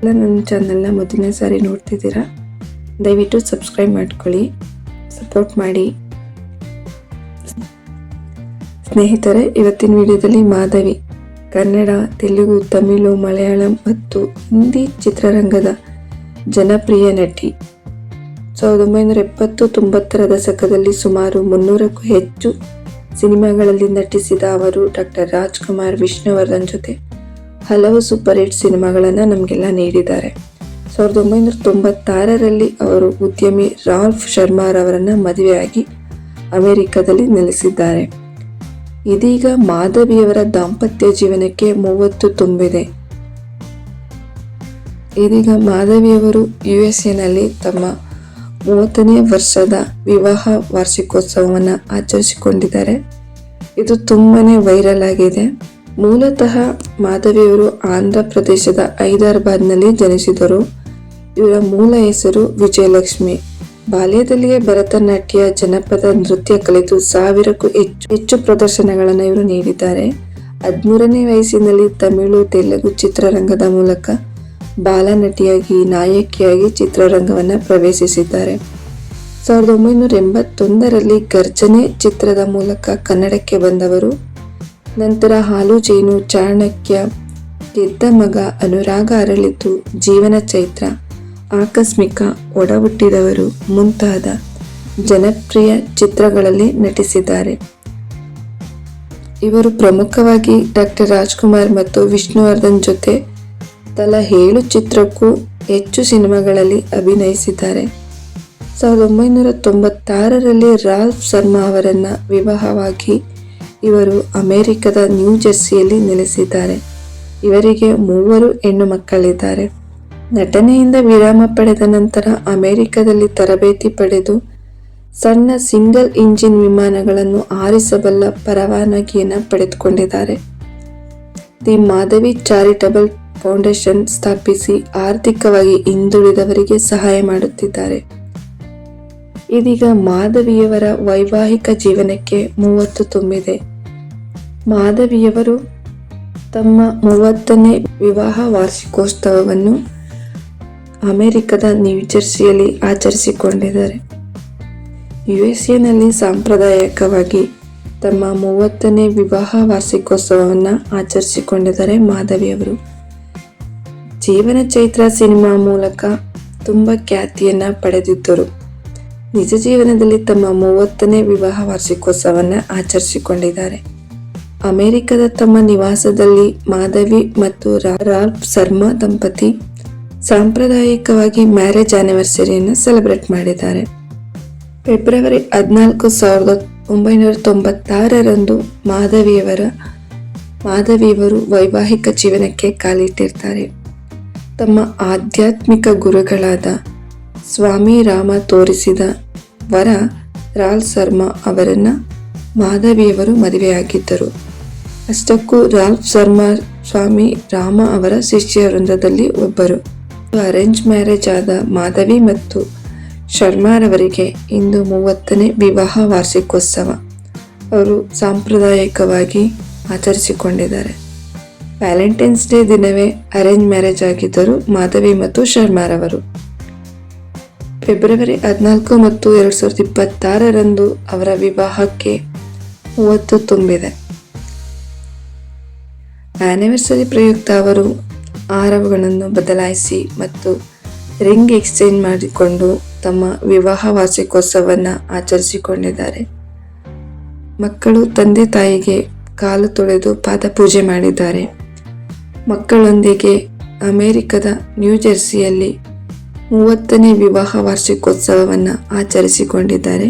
ಎಲ್ಲ ನನ್ನ ಚಾನಲ್ನ ಮೊದಲನೇ ಸಾರಿ ನೋಡ್ತಿದ್ದೀರಾ, ದಯವಿಟ್ಟು ಸಬ್ಸ್ಕ್ರೈಬ್ ಮಾಡ್ಕೊಳ್ಳಿ, ಸಪೋರ್ಟ್ ಮಾಡಿ. ಸ್ನೇಹಿತರೆ, ಇವತ್ತಿನ ವಿಡಿಯೋದಲ್ಲಿ ಮಾಧವಿ ಕನ್ನಡ, ತೆಲುಗು, ತಮಿಳು, ಮಲಯಾಳಂ ಮತ್ತು ಹಿಂದಿ ಚಿತ್ರರಂಗದ ಜನಪ್ರಿಯ ನಟಿ. 1970-90ರ ದಶಕದಲ್ಲಿ ಸುಮಾರು 300ಕ್ಕೂ ಹೆಚ್ಚು ಸಿನಿಮಾಗಳಲ್ಲಿ ನಟಿಸಿದ ಅವರು ಡಾಕ್ಟರ್ ರಾಜ್ಕುಮಾರ್, ವಿಷ್ಣುವರ್ಧನ್ ಜೊತೆ ಹಲವು ಸೂಪರ್ ಹಿಟ್ ಸಿನಿಮಾಗಳನ್ನು ನಮಗೆಲ್ಲ ನೀಡಿದ್ದಾರೆ. 1996ರಲ್ಲಿ ಅವರು ಉದ್ಯಮಿ ರಾಲ್ಫ್ ಶರ್ಮಾರವರನ್ನು ಮದುವೆಯಾಗಿ ಅಮೆರಿಕದಲ್ಲಿ ನೆಲೆಸಿದ್ದಾರೆ. ಇದೀಗ ಮಾಧವಿಯವರ ದಾಂಪತ್ಯ ಜೀವನಕ್ಕೆ 30 ತುಂಬಿದೆ. ಇದೀಗ ಮಾಧವಿಯವರು USA ತಮ್ಮ 30ನೇ ವರ್ಷದ ವಿವಾಹ ವಾರ್ಷಿಕೋತ್ಸವವನ್ನು ಆಚರಿಸಿಕೊಂಡಿದ್ದಾರೆ. ಇದು ತುಂಬಾನೇ ವೈರಲ್ ಆಗಿದೆ. ಮೂಲತಃ ಮಾಧವಿಯವರು ಆಂಧ್ರ ಪ್ರದೇಶದ ಹೈದರಾಬಾದ್ನಲ್ಲಿ ಜನಿಸಿದರು. ಇವರ ಮೂಲ ಹೆಸರು ವಿಜಯಲಕ್ಷ್ಮಿ. ಬಾಲ್ಯದಲ್ಲಿಯೇ ಭರತನಾಟ್ಯ, ಜನಪದ ನೃತ್ಯ ಕಲಿತು 1000ಕ್ಕೂ ಹೆಚ್ಚು ಪ್ರದರ್ಶನಗಳನ್ನು ಇವರು ನೀಡಿದ್ದಾರೆ. 13ನೇ ವಯಸ್ಸಿನಲ್ಲಿ ತಮಿಳು, ತೆಲುಗು ಚಿತ್ರರಂಗದ ಮೂಲಕ ಬಾಲನಟಿಯಾಗಿ, ನಾಯಕಿಯಾಗಿ ಚಿತ್ರರಂಗವನ್ನು ಪ್ರವೇಶಿಸಿದ್ದಾರೆ. 1981ರಲ್ಲಿ ಗರ್ಜನೆ ಚಿತ್ರದ ಮೂಲಕ ಕನ್ನಡಕ್ಕೆ ಬಂದವರು. ನಂತರ ಹಾಲು ಜೇನು, ಚಾಣಕ್ಯ, ಗೆದ್ದ ಮಗ, ಅನುರಾಗ ಅರಳಿತು, ಜೀವನ ಚೈತ್ರ, ಆಕಸ್ಮಿಕ, ಒಡಹುಟ್ಟಿದವರು ಮುಂತಾದ ಜನಪ್ರಿಯ ಚಿತ್ರಗಳಲ್ಲಿ ನಟಿಸಿದ್ದಾರೆ. ಇವರು ಪ್ರಮುಖವಾಗಿ ಡಾಕ್ಟರ್ ರಾಜ್ಕುಮಾರ್ ಮತ್ತು ವಿಷ್ಣುವರ್ಧನ್ ಜೊತೆ ತಲಾ 7 ಚಿತ್ರಕ್ಕೂ ಹೆಚ್ಚು ಸಿನಿಮಾಗಳಲ್ಲಿ ಅಭಿನಯಿಸಿದ್ದಾರೆ. 1996ರಲ್ಲಿ ರಾಲ್ಫ್ ಶರ್ಮಾ ಅವರನ್ನು ವಿವಾಹವಾಗಿ ಇವರು ಅಮೆರಿಕದ ನ್ಯೂ ಜೆರ್ಸಿಯಲ್ಲಿ ನೆಲೆಸಿದ್ದಾರೆ. ಇವರಿಗೆ 3 ಹೆಣ್ಣು ಮಕ್ಕಳಿದ್ದಾರೆ. ನಟನೆಯಿಂದ ವಿರಾಮ ಪಡೆದ ನಂತರ ಅಮೆರಿಕದಲ್ಲಿ ತರಬೇತಿ ಪಡೆದು ಸಣ್ಣ ಸಿಂಗಲ್ ಇಂಜಿನ್ ವಿಮಾನಗಳನ್ನು ಹಾರಿಸಬಲ್ಲ ಪರವಾನಗಿಯನ್ನು ಪಡೆದುಕೊಂಡಿದ್ದಾರೆ. ದಿ ಮಾಧವಿ ಚಾರಿಟಬಲ್ ಫೌಂಡೇಶನ್ ಸ್ಥಾಪಿಸಿ ಆರ್ಥಿಕವಾಗಿ ಹಿಂದುಳಿದವರಿಗೆ ಸಹಾಯ ಮಾಡುತ್ತಿದ್ದಾರೆ. ಇದೀಗ ಮಾಧವಿಯವರ ವೈವಾಹಿಕ ಜೀವನಕ್ಕೆ 30 ತುಂಬಿದೆ. ಮಾಧವಿಯವರು ತಮ್ಮ 30ನೇ ವಿವಾಹ ವಾರ್ಷಿಕೋತ್ಸವವನ್ನು ಅಮೆರಿಕದ ನ್ಯೂಜೆರ್ಸಿಯಲ್ಲಿ ಆಚರಿಸಿಕೊಂಡಿದ್ದಾರೆ. USA ಸಾಂಪ್ರದಾಯಿಕವಾಗಿ ತಮ್ಮ 30ನೇ ವಿವಾಹ ವಾರ್ಷಿಕೋತ್ಸವವನ್ನು ಆಚರಿಸಿಕೊಂಡಿದ್ದಾರೆ ಮಾಧವಿಯವರು. ಜೀವನ ಚೈತ್ರ ಸಿನಿಮಾ ಮೂಲಕ ತುಂಬ ಖ್ಯಾತಿಯನ್ನು ಪಡೆದಿದ್ದರು. ನಿಜ ಜೀವನದಲ್ಲಿ ತಮ್ಮ 30ನೇ ವಿವಾಹ ವಾರ್ಷಿಕೋತ್ಸವವನ್ನು ಆಚರಿಸಿಕೊಂಡಿದ್ದಾರೆ. ಅಮೆರಿಕದ ತಮ್ಮ ನಿವಾಸದಲ್ಲಿ ಮಾಧವಿ ಮತ್ತು ರಾಲ್ಫ್ ಶರ್ಮಾ ದಂಪತಿ ಸಾಂಪ್ರದಾಯಿಕವಾಗಿ ಮ್ಯಾರೇಜ್ ಆನಿವರ್ಸರಿಯನ್ನು ಸೆಲೆಬ್ರೇಟ್ ಮಾಡಿದ್ದಾರೆ. ಫೆಬ್ರವರಿ 14, 1996ರಂದು ಮಾಧವಿಯವರು ವೈವಾಹಿಕ ಜೀವನಕ್ಕೆ ಕಾಲಿಟ್ಟಿರ್ತಾರೆ. ತಮ್ಮ ಆಧ್ಯಾತ್ಮಿಕ ಗುರುಗಳಾದ ಸ್ವಾಮಿ ರಾಮ ತೋರಿಸಿದ ವರ ರಾಲ್ಫ್ ಶರ್ಮಾ ಅವರನ್ನು ಮಾಧವಿಯವರು ಮದುವೆಯಾಗಿದ್ದರು. ಅಷ್ಟಕ್ಕೂ ರಾಲ್ಫ್ ಶರ್ಮಾ ಸ್ವಾಮಿ ರಾಮ ಅವರ ಶಿಷ್ಯ ವೃಂದದಲ್ಲಿ ಒಬ್ಬರು. ಅರೇಂಜ್ ಮ್ಯಾರೇಜ್ ಆದ ಮಾಧವಿ ಮತ್ತು ಶರ್ಮಾರವರಿಗೆ ಇಂದು 30ನೇ ವಿವಾಹ ವಾರ್ಷಿಕೋತ್ಸವ ಅವರು ಸಾಂಪ್ರದಾಯಿಕವಾಗಿ ಆಚರಿಸಿಕೊಂಡಿದ್ದಾರೆ. ವ್ಯಾಲೆಂಟೈನ್ಸ್ ಡೇ ದಿನವೇ ಅರೇಂಜ್ ಮ್ಯಾರೇಜ್ ಆಗಿದ್ದರು ಮಾಧವಿ ಮತ್ತು ಶರ್ಮಾರವರು. ಫೆಬ್ರವರಿ 14 ಮತ್ತು 2026ರಂದು ಅವರ ವಿವಾಹಕ್ಕೆ 30 ತುಂಬಿದೆ. ಆನಿವರ್ಸರಿ ಪ್ರಯುಕ್ತ ಅವರು ಆರವಗಳನ್ನು ಬದಲಾಯಿಸಿ ಮತ್ತು ರಿಂಗ್ ಎಕ್ಸ್ಚೇಂಜ್ ಮಾಡಿಕೊಂಡು ತಮ್ಮ ವಿವಾಹ ವಾರ್ಷಿಕೋತ್ಸವವನ್ನು ಆಚರಿಸಿಕೊಂಡಿದ್ದಾರೆ. ಮಕ್ಕಳು ತಂದೆ ತಾಯಿಗೆ ಕಾಲು ತೊಳೆದು ಪಾದಪೂಜೆ ಮಾಡಿದ್ದಾರೆ. ಮಕ್ಕಳೊಂದಿಗೆ ಅಮೆರಿಕದ ನ್ಯೂ ಜೆರ್ಸಿಯಲ್ಲಿ 30ನೇ ವಿವಾಹ ವಾರ್ಷಿಕೋತ್ಸವವನ್ನು ಆಚರಿಸಿಕೊಂಡಿದ್ದಾರೆ.